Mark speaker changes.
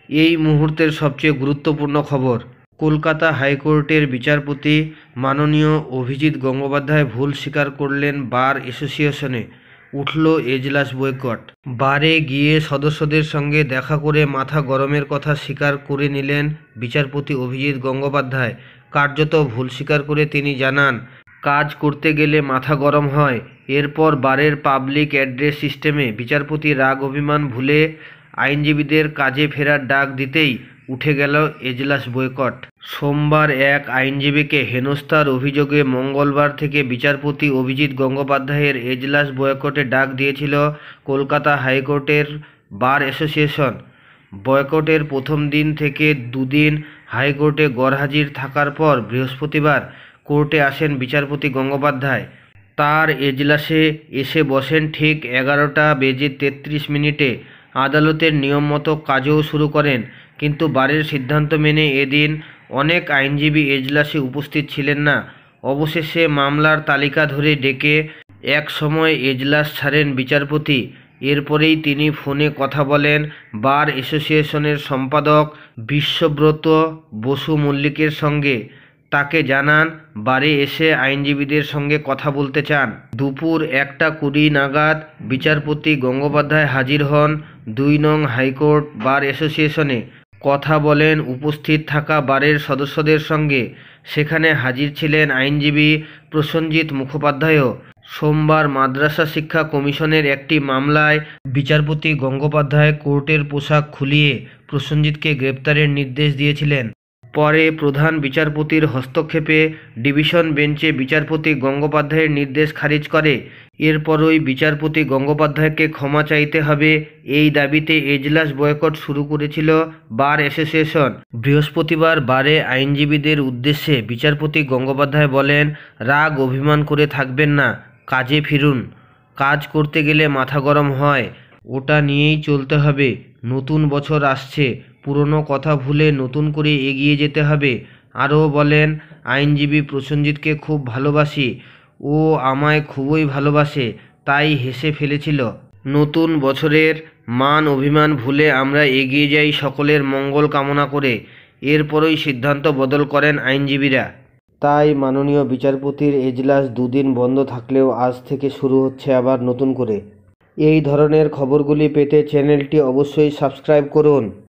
Speaker 1: এই মুহূর্তের সবচেয়ে গুরুত্বপূর্ণ খবর, কলকাতা হাইকোর্টের বিচারপতি মাননীয় অভিজিৎ গঙ্গোপাধ্যায় ভুল স্বীকার করলেন। বার অ্যাসোসিয়েশনে উঠল এজলাস বয়কট। বারে গিয়ে সদস্যদের সঙ্গে দেখা করে মাথা গরমের কথা স্বীকার করে নিলেন বিচারপতি অভিজিৎ গঙ্গোপাধ্যায়। কার্যত ভুল স্বীকার করে তিনি জানান, কাজ করতে গেলে মাথা গরম হয়। এরপর বারের পাবলিক অ্যাড্রেস সিস্টেমে বিচারপতি রাগ অভিমান ভুলে আইনজীবীদের কাজে ফেরার ডাক দিতেই উঠে গেল এজলাস বয়কট। সোমবার এক আইনজীবীকে হেনস্থার অভিযোগে মঙ্গলবার থেকে বিচারপতি অভিজিৎ গঙ্গোপাধ্যায়ের এজলাস বয়কটে ডাক দিয়েছিল কলকাতা হাইকোর্টের বার অ্যাসোসিয়েশন। বয়কটের প্রথম দিন থেকে দুদিন হাইকোর্টে গরহাজির থাকার পর বৃহস্পতিবার কোর্টে আসেন বিচারপতি গঙ্গোপাধ্যায়। তার এজলাসে এসে বসেন ঠিক 11:33 আদালতের নিয়ম মতো কাজও শুরু করেন। কিন্তু বারের সিদ্ধান্ত মেনে এদিন অনেক আইনজীবী এজলাসে উপস্থিত ছিলেন না। অবশেষে মামলার তালিকা ধরে ডেকে এক সময় এজলাস ছাড়েন বিচারপতি। এরপরেই তিনি ফোনে কথা বলেন বার অ্যাসোসিয়েশনের সম্পাদক বিশ্বব্রত বসু মল্লিকের সঙ্গে। তাকে জানান বারে এসে আইনজীবীদের সঙ্গে কথা বলতে চান। দুপুর 1:20 নাগাদ বিচারপতি গঙ্গোপাধ্যায় হাজির হন 2 নং হাইকোর্ট বার অ্যাসোসিয়েশনে। কথা বলেন উপস্থিত থাকা বারের সদস্যদের সঙ্গে। সেখানে হাজির ছিলেন আইনজীবী প্রসেনজিৎ মুখোপাধ্যায়ও। সোমবার মাদ্রাসা শিক্ষা কমিশনের একটি মামলায় বিচারপতি গঙ্গোপাধ্যায় কোর্টের পোশাক খুলিয়ে প্রসেনজিৎকে গ্রেপ্তারের নির্দেশ দিয়েছিলেন। পরে প্রধান বিচারপতির হস্তক্ষেপে ডিভিশন বেঞ্চে বিচারপতি গঙ্গোপাধ্যায়ের নির্দেশ খারিজ করে। এরপরই বিচারপতি গঙ্গোপাধ্যায়কে ক্ষমা চাইতে হবে, এই দাবিতে এজলাস বয়কট শুরু করেছিল বার অ্যাসোসিয়েশন। বৃহস্পতিবার বারে আইনজীবীদের উদ্দেশ্যে বিচারপতি গঙ্গোপাধ্যায় বলেন, রাগ অভিমান করে থাকবেন না, কাজে ফিরুন। কাজ করতে গেলে মাথা গরম হয়, ওটা নিয়েই চলতে হবে। নতুন বছর আসছে, পুরনো কথা ভুলে নতুন করে এগিয়ে যেতে হবে। আরও বলেন, আইনজীবী প্রসেনজিৎকে খুব ভালোবাসি, ও আমায় খুবই ভালোবাসে, তাই হেসে ফেলেছিল। নতুন বছরের মান অভিমান ভুলে আমরা এগিয়ে যাই সকলের মঙ্গল কামনা করে। এরপরই সিদ্ধান্ত বদল করেন আইনজীবীরা। তাই মাননীয় বিচারপতির এজলাস দুদিন বন্ধ থাকলেও আজ থেকে শুরু হচ্ছে আবার নতুন করে। এই ধরনের খবরগুলি পেতে চ্যানেলটি অবশ্যই সাবস্ক্রাইব করুন।